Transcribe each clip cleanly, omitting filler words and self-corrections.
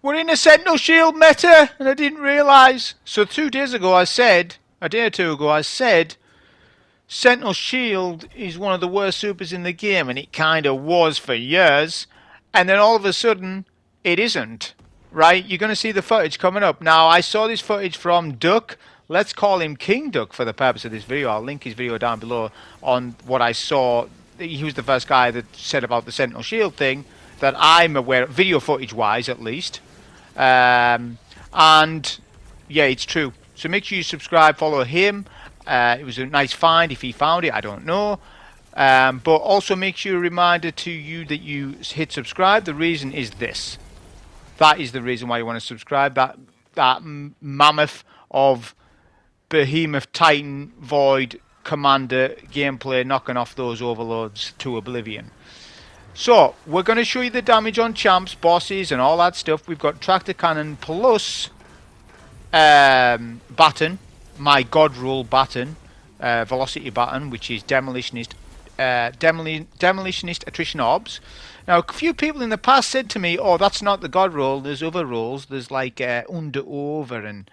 We're in a Sentinel Shield meta, and I didn't realise. So 2 days ago I said, a day or two ago I said, Sentinel Shield is one of the worst supers in the game, and it kind of was for years. And then all of a sudden, it isn't. Right? You're going to see the footage coming up. Now, I saw this footage from Duck. Let's call him King Duck for the purpose of this video. I'll link his video down below on what I saw. He was the first guy that said about the Sentinel Shield thing that I'm aware of, video footage wise at least. And yeah, it's true. So make sure you subscribe, follow him. It was a nice find. If he found it, I don't know. But also make sure a reminder to you that you hit subscribe. The reason is this. That is the reason why you want to subscribe. That mammoth of behemoth titan void commander gameplay knocking off those overlords to oblivion. So we're going to show you the damage on champs, bosses and all that stuff. We've got tractor cannon plus baton, my god roll baton, velocity baton, which is demolitionist attrition orbs. Now a few people in the past said to me, oh, that's not the god roll, there's other rolls, there's like under over and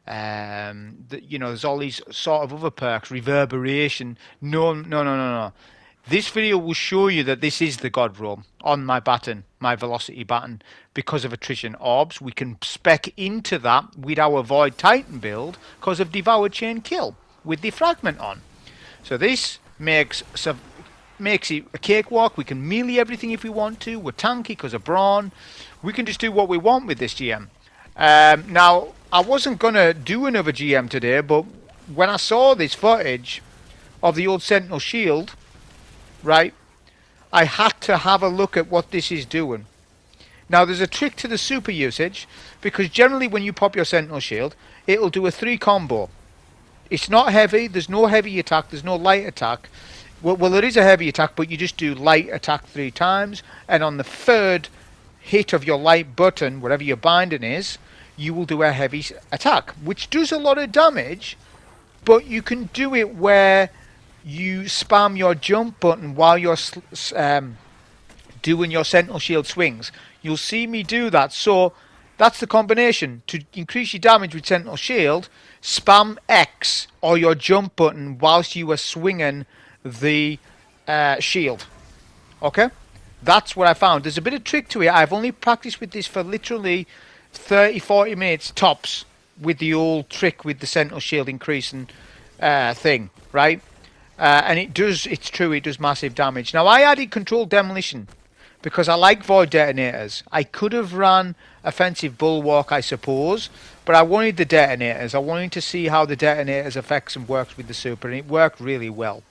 you know, there's all these sort of other perks, reverberation. No. This video will show you that this is the god roll on my baton, my velocity baton, because of attrition orbs. We can spec into that with our Void Titan build because of Devour Chain Kill with the fragment on. So this makes it a cakewalk. We can melee everything if we want to. We're tanky because of brawn. We can just do what we want with this GM. Now, I wasn't going to do another GM today, but when I saw this footage of the old Sentinel Shield, right, I had to have a look at what this is doing. Now, there's a trick to the super usage, because generally when you pop your Sentinel Shield, it'll do a 3 combo. It's not heavy, there's no heavy attack, there's no light attack. Well, there is a heavy attack, but you just do light attack 3 times, and on the 3rd hit of your light button, whatever your binding is, you will do a heavy attack, which does a lot of damage, but you can do it where you spam your jump button while you're doing your Sentinel Shield swings. You'll see me do that. So that's the combination. To increase your damage with Sentinel Shield, spam X or your jump button whilst you are swinging the shield. Okay? That's what I found. There's a bit of trick to it. I've only practiced with this for literally 30-40 minutes tops with the old trick with the Sentinel Shield increasing thing, right? And it's true, it does massive damage. Now I added controlled demolition because I like void detonators. I could have ran offensive bulwark, I suppose, but I wanted the detonators. I wanted to see how the detonators affects and works with the super, and it worked really well.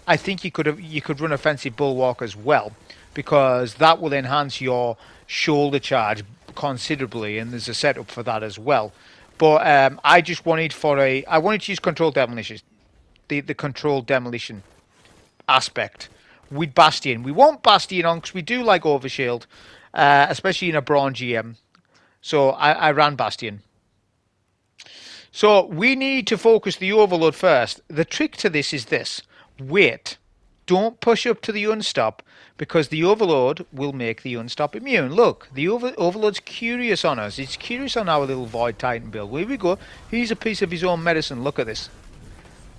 I think you could run offensive bulwark as well, because that will enhance your shoulder charge considerably, and there's a setup for that as well. But I just wanted I wanted to use controlled demolition, the controlled demolition aspect with Bastion. We want Bastion on because we do like Overshield, especially in a Brawn GM. So I ran Bastion. So we need to focus the Overload first. The trick to this is this. Wait. Don't push up to the Unstop, because the Overload will make the Unstop immune. Look, the Overload's curious on us. It's curious on our little Void Titan build. Here we go. He's a piece of his own medicine. Look at this.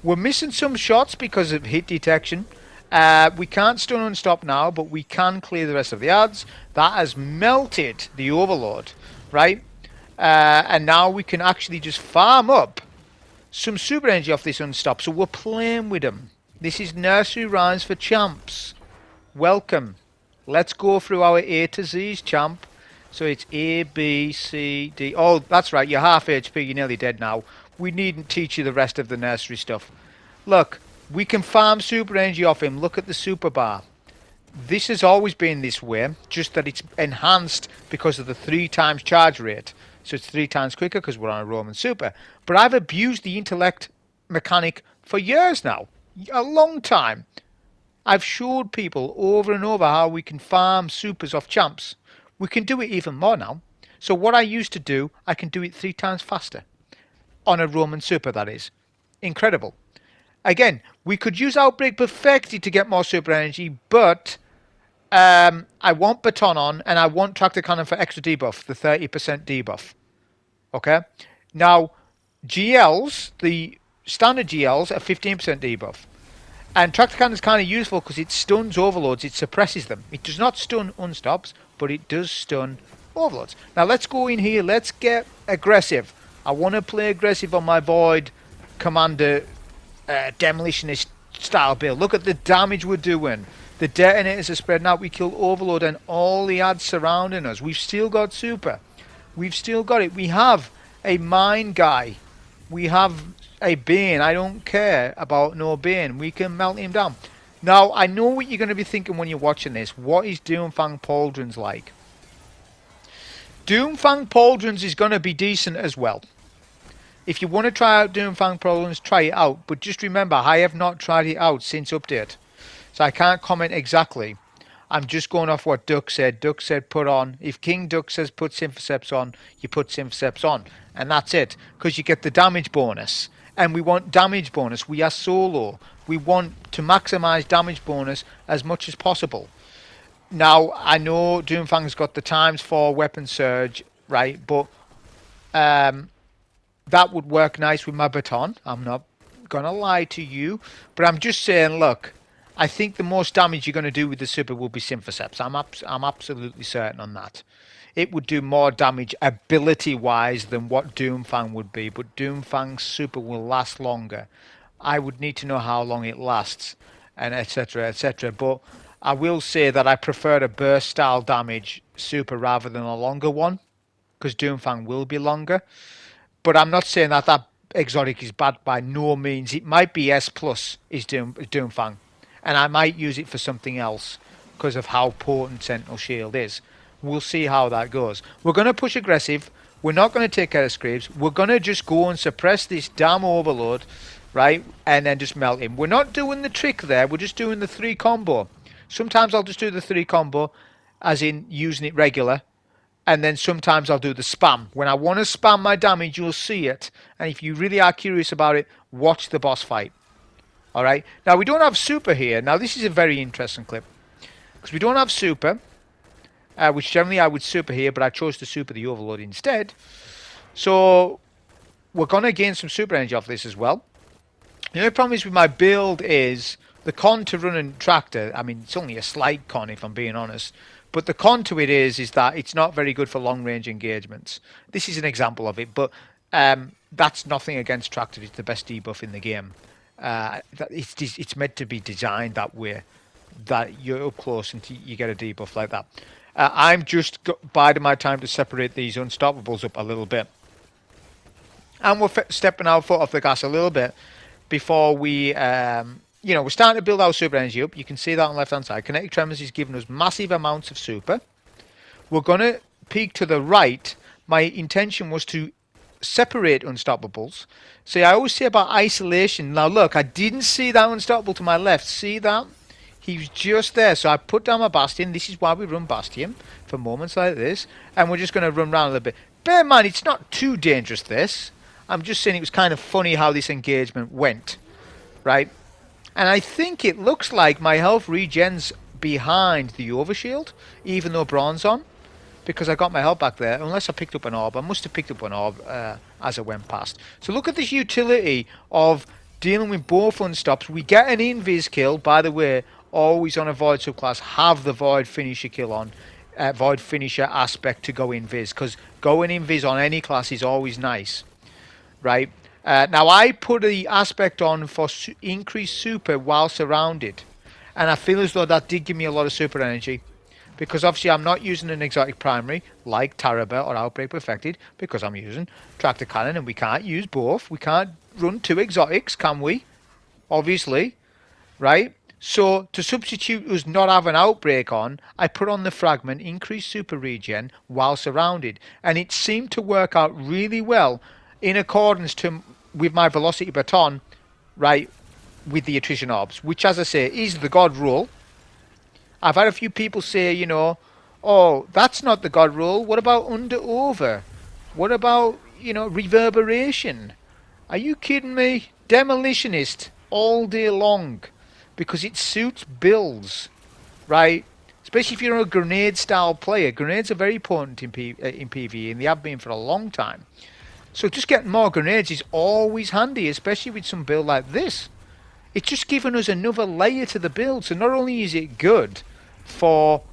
We're missing some shots because of hit detection. We can't stun Unstop now, but we can clear the rest of the ads. That has melted the Overload, right? And now we can actually just farm up some super energy off this Unstop. So we're playing with them. This is nursery rhymes for champs. Welcome. Let's go through our A to Z's, champ. So it's A, B, C, D. Oh, that's right. You're half HP. You're nearly dead now. We needn't teach you the rest of the nursery stuff. Look, we can farm super energy off him. Look at the super bar. This has always been this way, just that it's enhanced because of the 3 times charge rate. So it's 3 times quicker because we're on a Roman super. But I've abused the intellect mechanic for years now. A long time. I've showed people over and over how we can farm supers off champs. We can do it even more now. So what I used to do, I can do it 3 times faster. On a Roman super, that is. Incredible. Again, we could use Outbreak Perfected to get more super energy, but I want baton on, and I want tractor cannon for extra debuff, the 30% debuff. Okay. Now, GLs, the standard GLs, are 15% debuff. And tractor cannon is kind of useful because it stuns overloads, it suppresses them. It does not stun unstops, but it does stun overloads. Now let's go in here, let's get aggressive. I want to play aggressive on my Void Commander Demolitionist style build. Look at the damage we're doing. The detonators are spreading out. We kill Overload and all the ads surrounding us. We've still got super. We've still got it. We have a mine guy. We have a Bane. I don't care about no Bane. We can melt him down. Now, I know what you're going to be thinking when you're watching this. What is Doomfang Pauldrons like? Doomfang Pauldrons is going to be decent as well. If you want to try out Doomfang Pauldrons, try it out. But just remember, I have not tried it out since update. So I can't comment exactly. I'm just going off what Duck said. Duck said put on. If King Duck says put Synthoceps on, you put Synthoceps on. And that's it. Because you get the damage bonus. And we want damage bonus. We are solo. We want to maximize damage bonus as much as possible. Now, I know Doomfang's got the times for weapon surge, right? But that would work nice with my baton. I'm not going to lie to you. But I'm just saying, look, I think the most damage you're going to do with the super will be Synthoceps. I'm absolutely certain on that. It would do more damage ability-wise than what Doomfang would be, but Doomfang's super will last longer. I would need to know how long it lasts, and etc, etc. But I will say that I prefer a burst-style damage super rather than a longer one, because Doomfang will be longer. But I'm not saying that that exotic is bad by no means. It might be S plus is Doomfang. And I might use it for something else because of how potent Sentinel Shield is. We'll see how that goes. We're going to push aggressive. We're not going to take care of Scrapes. We're going to just go and suppress this damn Overload, right? And then just melt him. We're not doing the trick there. We're just doing the 3 combo. Sometimes I'll just do the 3 combo, as in using it regular. And then sometimes I'll do the spam. When I want to spam my damage, you'll see it. And if you really are curious about it, watch the boss fight. Alright, now we don't have super here. Now this is a very interesting clip. Because we don't have super. Which generally I would super here, but I chose to super the Overload instead. So we're going to gain some super energy off this as well. The only problem is with my build is the con to running tractor. I mean, it's only a slight con if I'm being honest. But the con to it is that it's not very good for long range engagements. This is an example of it, but that's nothing against tractor. It's the best debuff in the game. It's meant to be designed that way, that you're up close and you get a debuff like that. I'm just biding my time to separate these unstoppables up a little bit, and we're stepping our foot off the gas a little bit before we we're starting to build our super energy up. You can see that on the left hand side. Kinetic Tremors is giving us massive amounts of super. We're going to peek to the right. My intention was to separate unstoppables. See, I always say about isolation. Now look, I didn't see that unstoppable to my left. See that? He was just there. So I put down my Bastion. This is why we run Bastion, for moments like this. And we're just going to run around a little bit. Bear in mind, it's not too dangerous, this. I'm just saying it was kind of funny how this engagement went. Right? And I think it looks like my health regens behind the overshield, even though Brawn's on. Because I got my health back there, unless I picked up an orb. I must have picked up an orb as I went past. So look at this utility of dealing with both unstops. We get an invis kill, by the way, always on a Void subclass, have the Void finisher kill on, Void finisher aspect to go invis, because going invis on any class is always nice, right? Now I put the aspect on for increased super while surrounded, and I feel as though that did give me a lot of super energy. Because obviously I'm not using an exotic primary like Taraba or Outbreak Perfected, because I'm using Tractor Cannon, and we can't use both. We can't run 2 exotics, can we? Obviously, right? So to substitute us not having Outbreak on, I put on the Fragment, increased super regen while surrounded, and it seemed to work out really well in accordance with my Velocity Baton, right, with the Attrition Orbs, which, as I say, is the God rule. I've had a few people say, you know, oh, that's not the God rule. What about under over? What about, reverberation? Are you kidding me? Demolitionist all day long, because it suits builds, right? Especially if you're a grenade style player. Grenades are very important in PvE, and they have been for a long time. So just getting more grenades is always handy, especially with some build like this. It's just given us another layer to the build. So not only is it good for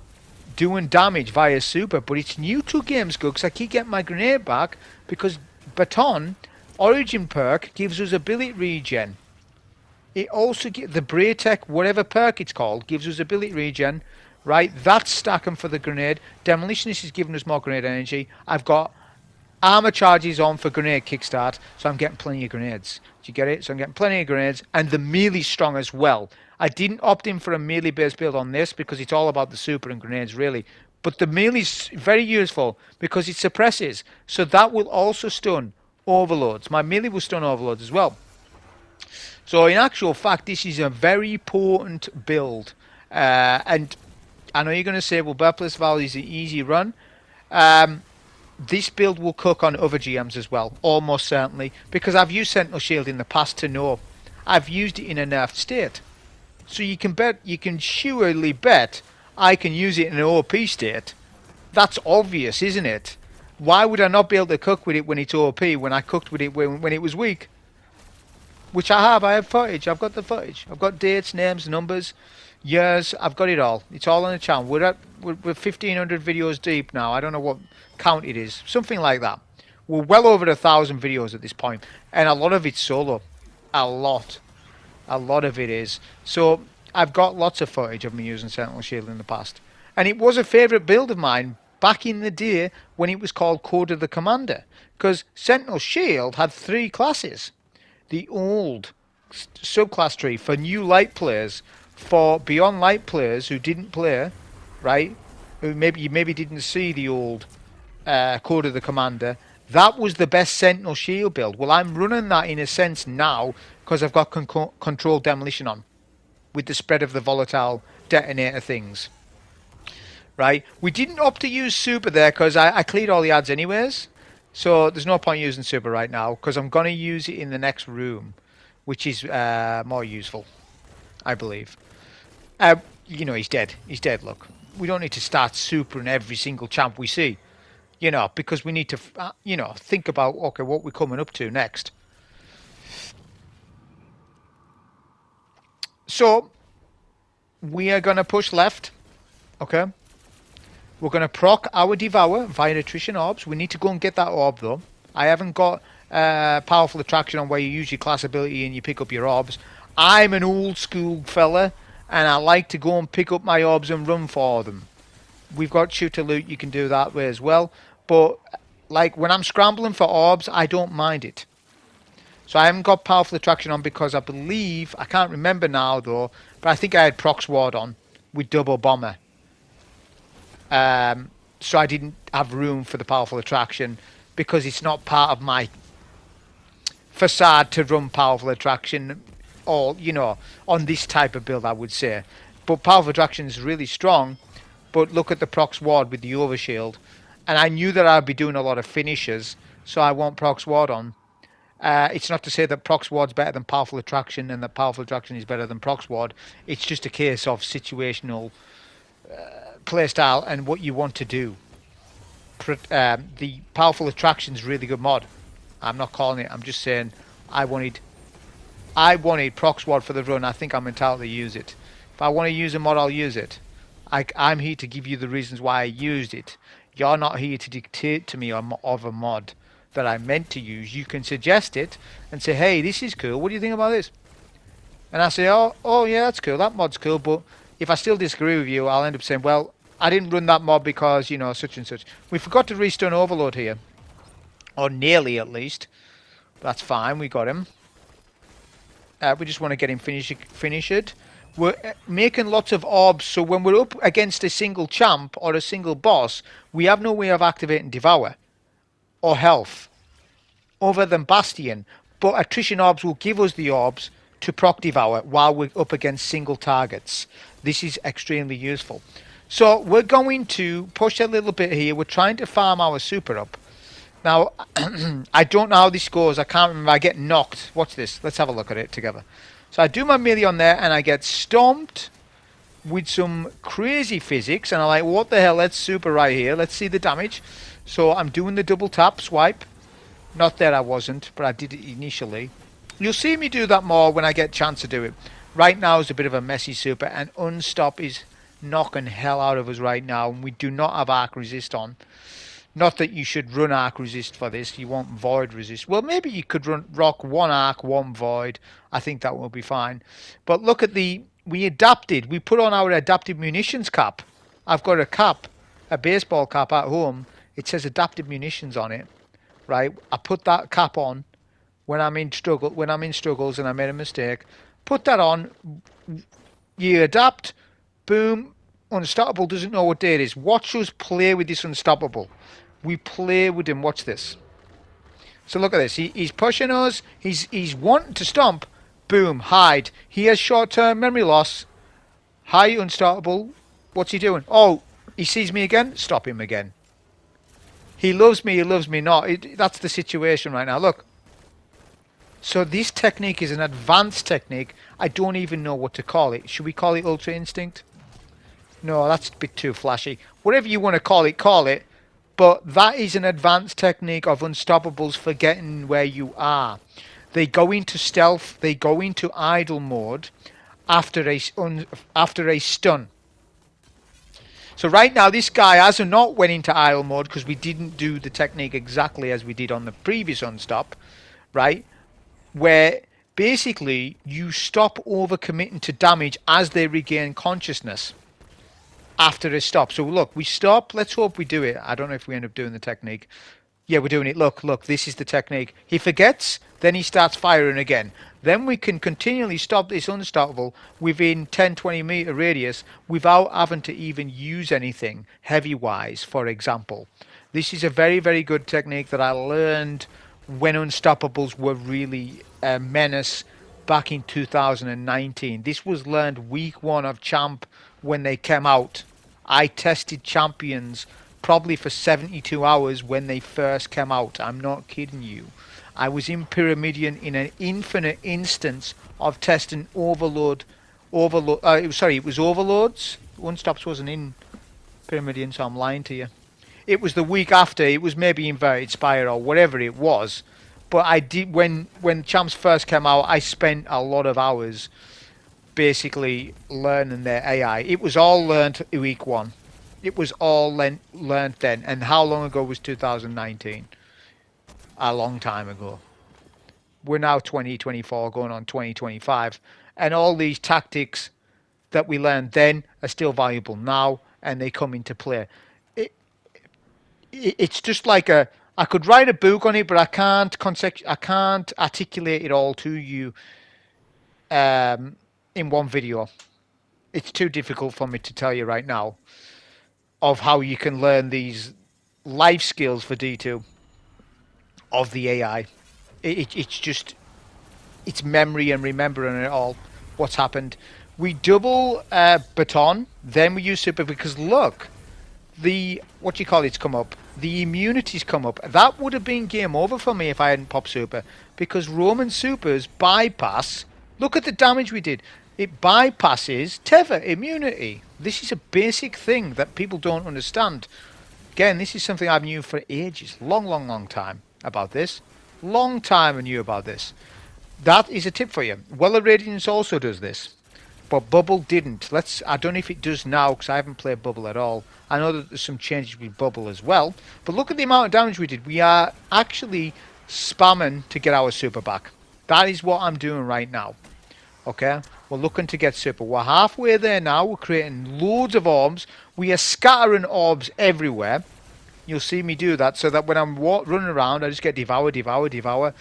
doing damage via super, but it's new to games good because I keep getting my grenade back because Baton Origin perk gives us ability regen. It also gives the Braytech, whatever perk it's called, gives us ability regen. Right, that's stacking for the grenade. Demolitionist is giving us more grenade energy. I've got armor charges on for grenade kickstart, so I'm getting plenty of grenades. Do you get it? So I'm getting plenty of grenades, and the melee strong as well. I didn't opt in for a melee based build on this because it's all about the super and grenades really. But the melee's very useful because it suppresses, so that will also stun overloads. My melee will stun overloads as well. So in actual fact, this is a very potent build, and I know you're going to say, well, Birthplace Valley is an easy run. This build will cook on other GMs as well, almost certainly, because I've used Sentinel Shield in the past to know. I've used it in a nerfed state. So you can surely bet I can use it in an OP state. That's obvious, isn't it? Why would I not be able to cook with it when it's OP when I cooked with it when it was weak? Which I have footage, I've got the footage. I've got dates, names, numbers, years, I've got it all. It's all on the channel. We're 1,500 videos deep now. I don't know what count it is. Something like that. We're well over 1,000 videos at this point. And a lot of it's solo. A lot of it is. So I've got lots of footage of me using Sentinel Shield in the past. And it was a favourite build of mine back in the day when it was called Code of the Commander. Because Sentinel Shield had 3 classes. The old subclass tree for new light players, for beyond light players who didn't play, right? Who maybe didn't see the old Code of the Commander. That was the best Sentinel Shield build. Well, I'm running that in a sense now because I've got controlled demolition on with the spread of the volatile detonator things. Right? We didn't opt to use super there because I cleared all the ads anyways. So there's no point using super right now because I'm going to use it in the next room, which is more useful, I believe. You know, he's dead. He's dead, look. We don't need to start supering every single champ we see, you know, because we need to, you know, think about, okay, what we're coming up to next. So, we are going to push left, okay? We're going to proc our Devour via Attrition Orbs. We need to go and get that orb, though. I haven't got Powerful Attraction on where you use your class ability and you pick up your orbs. I'm an old school fella, and I like to go and pick up my orbs and run for them. We've got Shoot to Loot, you can do that way as well. But, like, when I'm scrambling for orbs, I don't mind it. So I haven't got Powerful Attraction on because I believe, I can't remember now, though, but I think I had Proc Sword on with Double Bomber. So I didn't have room for the Powerful Attraction because it's not part of my facade to run Powerful Attraction, or, you know, on this type of build, I would say. But Powerful Attraction is really strong, but look at the Proc Sword with the Overshield. And I knew that I'd be doing a lot of finishes, so I want Proc Sword on. It's not to say that Proc Sword's better than Powerful Attraction and that Powerful Attraction is better than Proc Sword. It's just a case of situational playstyle and what you want to do. The Powerful Attraction's really good mod. I'm not calling it. I'm just saying I wanted Proc Sword for the run. I think I'm entitled to use it. If I want to use a mod, I'll use it. I'm here to give you the reasons why I used it. You're not here to dictate to me of a mod that I meant to use. You can suggest it and say, hey, this is cool. What do you think about this? And I say, oh yeah, that's cool. That mod's cool. But if I still disagree with you, I'll end up saying, well, I didn't run that mod because, you know, such and such. We forgot to restun Overload here. Or nearly, at least. That's fine. We got him. We just want to get him finished. We're making lots of orbs, so when we're up against a single champ or a single boss, we have no way of activating Devour or Health other than Bastion. But Attrition Orbs will give us the orbs to proc Devour while we're up against single targets. This is extremely useful. So we're going to push a little bit here. We're trying to farm our super up. Now, I don't know how this goes. I can't remember. I get knocked. Watch this. Let's have a look at it together. So I do my melee on there and I get stomped. with some crazy physics, and I'm like, what the hell, let's super right here, let's see the damage. So I'm doing the double tap swipe. Not that I wasn't, but I did it initially. You'll see me do that more when I get a chance to do it. Right now is a bit of a messy super, and unstop is knocking hell out of us right now, and we do not have arc resist on. Not that you should run arc resist for this, you want void resist. Well, maybe you could rock one arc, one void. I think that will be fine. But look at we adapted. We put on our adaptive munitions cap. I've got a cap, a baseball cap at home. It says adaptive munitions on it, right? I put that cap on when I'm in struggles and I made a mistake. Put that on. You adapt. Boom. Unstoppable doesn't know what day it is. Watch us play with this Unstoppable. We play with him. Watch this. So look at this. He's pushing us. He's wanting to stomp. Boom. Hide. He has short-term memory loss. Hi, Unstoppable. What's he doing? Oh, he sees me again. Stop him again. He loves me. He loves me not. That's the situation right now. Look. So this technique is an advanced technique. I don't even know what to call it. Should we call it Ultra Instinct? No, that's a bit too flashy. Whatever you want to call it, call it. But that is an advanced technique of Unstoppables for getting where you are. They go into stealth. They go into idle mode after a stun. So right now, this guy has not went into idle mode because we didn't do the technique exactly as we did on the previous Unstop, right? Where basically you stop overcommitting to damage as they regain consciousness after a stop. So look, we stop. Let's hope we do it. I don't know if we end up doing the technique. Yeah, we're doing it. Look, this is the technique. He forgets, then he starts firing again. Then we can continually stop this Unstoppable within 10-20 meter radius without having to even use anything heavy-wise, for example. This is a very, very good technique that I learned when Unstoppables were really a menace back in 2019. This was learned week 1 of Champ when they came out. I tested champions probably for 72 hours when they first came out. I'm not kidding you. I was in Pyramidion in an infinite instance of testing Overlord. It was Overlords. Unstops wasn't in Pyramidion, so I'm lying to you. It was the week after. It was maybe Inverted Spire or whatever it was. But I did when Champs first came out. I spent a lot of hours basically learning their AI. It was all learned week 1. It was all learned then. And how long ago was 2019? A long time ago. We're now 2024 going on 2025. And all these tactics that we learned then are still valuable now and they come into play. It's just like I could write a book on it, but I can't articulate it all to you in one video. It's too difficult for me to tell you right now of how you can learn these life skills for D2 of the AI. It's memory and remembering it all, what's happened. We double baton, then we use super because look, it's come up. The immunities come up. That would have been game over for me if I hadn't popped super because Roman supers bypass. Look at the damage we did. It bypasses Tether immunity. This is a basic thing that people don't understand. Again, this is something I've knew for ages. Long time about this. Long time I knew about this. That is a tip for you. Weller Radiance also does this. But Bubble didn't. I don't know if it does now because I haven't played Bubble at all. I know that there's some changes with Bubble as well. But look at the amount of damage we did. We are actually spamming to get our super back. That is what I'm doing right now. Okay? We're looking to get super. We're halfway there now. We're creating loads of orbs. We are scattering orbs everywhere. You'll see me do that so that when I'm running around, I just get devour.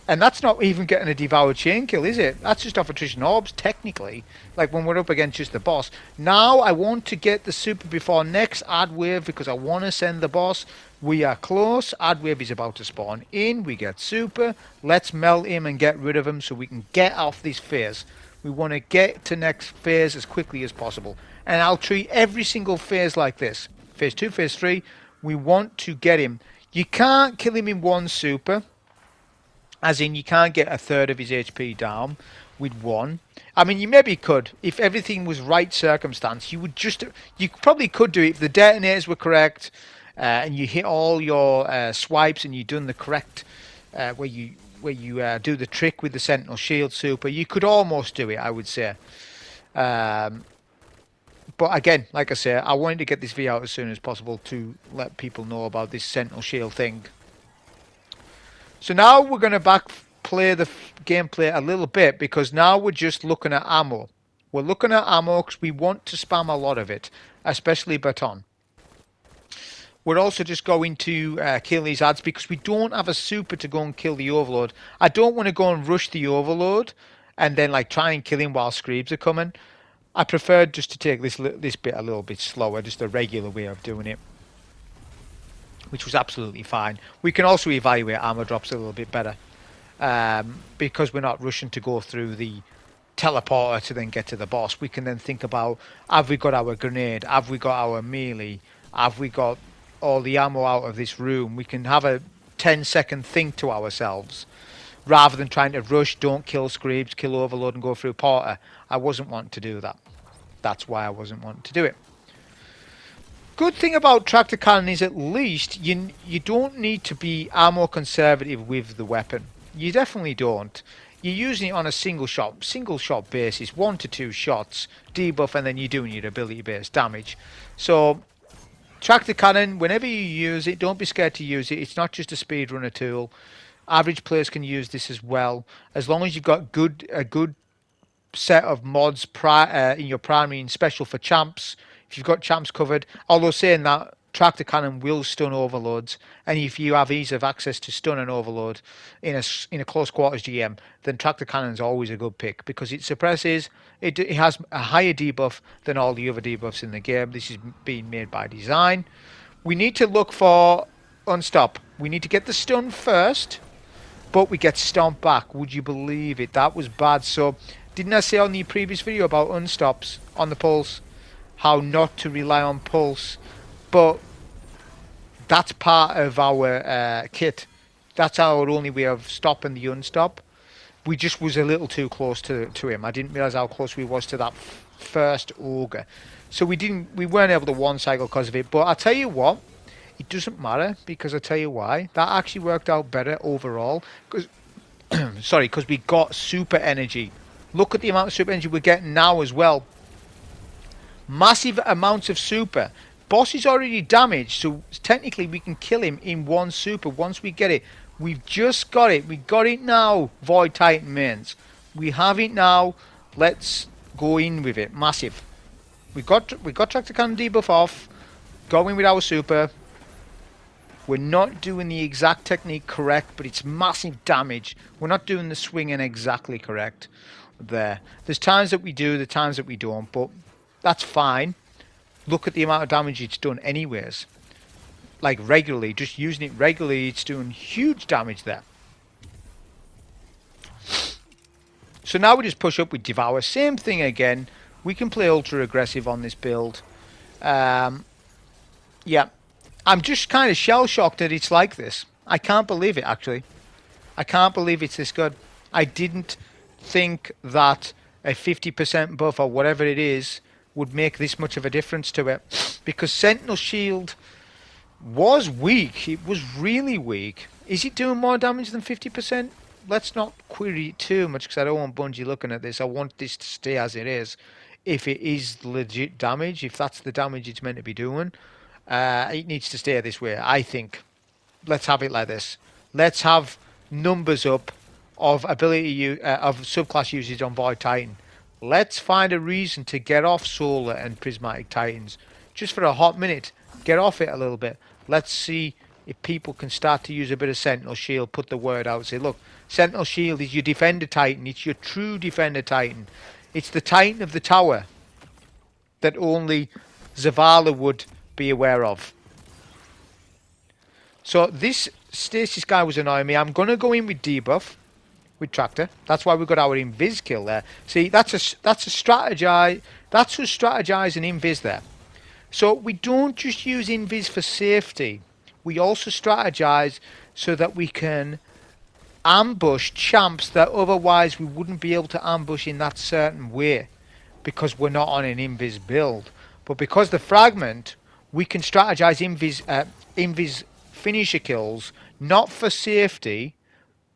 And that's not even getting a devoured chain kill, is it? That's just off attrition orbs, technically. Like when we're up against just the boss. Now I want to get the super before next add wave because I want to send the boss. We are close. Add wave is about to spawn in. We get super. Let's melt him and get rid of him so we can get off this phase. We want to get to next phase as quickly as possible. And I'll treat every single phase like this. Phase 2, phase 3. We want to get him. You can't kill him in one super. As in, you can't get a third of his HP down with one. I mean, you maybe could if everything was right circumstance. You probably could do it if the detonators were correct, and you hit all your swipes and you done the correct where you do the trick with the Sentinel Shield super. You could almost do it, I would say. Um, but again, like I say, I wanted to get this video out as soon as possible to let people know about this Sentinel Shield thing. So now we're going to play the gameplay a little bit, because now we're just looking at ammo. We're looking at ammo because we want to spam a lot of it, especially baton. We're also just going to kill these ads because we don't have a super to go and kill the overload. I don't want to go and rush the overload and then like try and kill him while screams are coming. I prefer just to take this bit a little bit slower, just a regular way of doing it, which was absolutely fine. We can also evaluate armor drops a little bit better, because we're not rushing to go through the teleporter to then get to the boss. We can then think about, have we got our grenade, have we got our melee, have we got all the ammo out of this room. We can have a 10-second think to ourselves rather than trying to rush, don't kill Screebs, kill Overload and go through Porter. I wasn't wanting to do that. That's why I wasn't wanting to do it. Good thing about tractor cannon is at least you don't need to be ammo conservative with the weapon. You definitely don't. You're using it on a single shot basis, 1 to 2 shots, debuff, and then you're doing your ability based damage. So tractor cannon, whenever you use it, don't be scared to use it. It's not just a speedrunner tool. Average players can use this as well, as long as you've got a good set of mods in your primary and special for champs. If you've got champs covered, although saying that, tractor cannon will stun overloads, and if you have ease of access to stun and overload in a close quarters GM, then tractor cannon is always a good pick because it suppresses. It has a higher debuff than all the other debuffs in the game. This is being made by design. We need to look for unstop. We need to get the stun first, but we get stomped back. Would you believe it? That was bad. So didn't I say on the previous video about unstops on the pulse, how not to rely on pulse? But that's part of our kit. That's our only way of stopping the unstop. We just was a little too close to him. I didn't realise how close we was to that first ogre. So we weren't able to one cycle because of it. But I tell you what, it doesn't matter, because I tell you why. That actually worked out better overall. Because because we got super energy. Look at the amount of super energy we're getting now as well. Massive amounts of super. Boss is already damaged, so technically we can kill him in one super once we get it. We've just got it. We got it now, Void Titan mains. We have it now. Let's go in with it. Massive. We got tractor cannon debuff off. Going with our super. We're not doing the exact technique correct, but it's massive damage. We're not doing the swinging exactly correct there. There's times that we do, the times that we don't, but that's fine. Look at the amount of damage it's done anyways. Like regularly, just using it regularly, it's doing huge damage there. So now we just push up with Devour. Same thing again. We can play ultra aggressive on this build. Yeah. I'm just kind of shell shocked that it's like this. I can't believe it, actually. I can't believe it's this good. I didn't think that a 50% buff or whatever it is would make this much of a difference to it, because Sentinel Shield was weak. It was really weak. Is it doing more damage than 50%? Let's not query it too much, because I don't want Bungie looking at this. I want this to stay as it is. If it is legit damage, if that's the damage it's meant to be doing, it needs to stay this way, I think. Let's have it like this. Let's have numbers up of ability of subclass usage on Void Titan. Let's find a reason to get off Solar and Prismatic Titans. Just for a hot minute. Get off it a little bit. Let's see if people can start to use a bit of Sentinel Shield. Put the word out. Say, look, Sentinel Shield is your Defender Titan. It's your true Defender Titan. It's the Titan of the tower that only Zavala would be aware of. So this Stasis guy was annoying me. I'm going to go in with debuff. With tractor. That's why we got our invis kill there. See, that's a strategize. That's us strategizing invis there. So we don't just use invis for safety. We also strategize so that we can ambush champs that otherwise we wouldn't be able to ambush in that certain way because we're not on an invis build. But because the fragment, we can strategize invis finisher kills not for safety,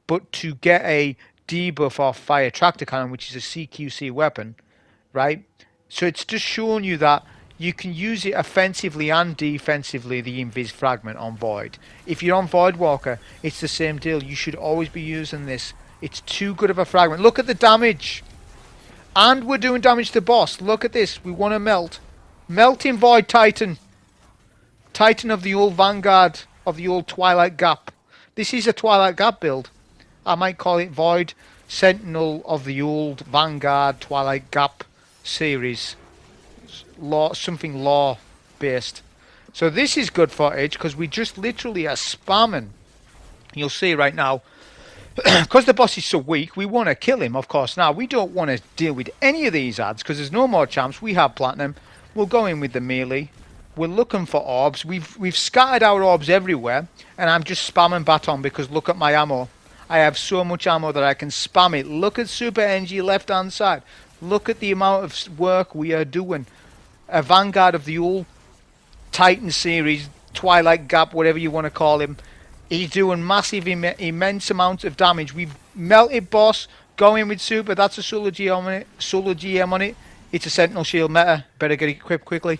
but to get a debuff off fire tractor cannon, which is a CQC weapon, right? So it's just showing you that you can use it offensively and defensively, the invis fragment on Void. If you're on Void Walker, it's the same deal. You should always be using this. It's too good of a fragment. Look at the damage. And we're doing damage to the boss. Look at this. We want to melt. Melting Void Titan. Titan of the old Vanguard, of the old Twilight Gap. This is a Twilight Gap build. I might call it Void Sentinel of the old Vanguard Twilight Gap series. Something law based. So this is good footage because we just literally are spamming. You'll see right now, because the boss is so weak, we want to kill him, of course. Now, we don't want to deal with any of these ads because there's no more champs. We have platinum. We'll go in with the melee. We're looking for orbs. We've scattered our orbs everywhere, and I'm just spamming baton because look at my ammo. I have so much ammo that I can spam it. Look at Super NG left hand side. Look at the amount of work we are doing. A Vanguard of the old Titan series, Twilight Gap, whatever you want to call him. He's doing massive, immense amounts of damage. We've melted boss. Go in with super. That's a Solar GM on it. Solar GM on it. It's a Sentinel shield meta. Better get it equipped quickly.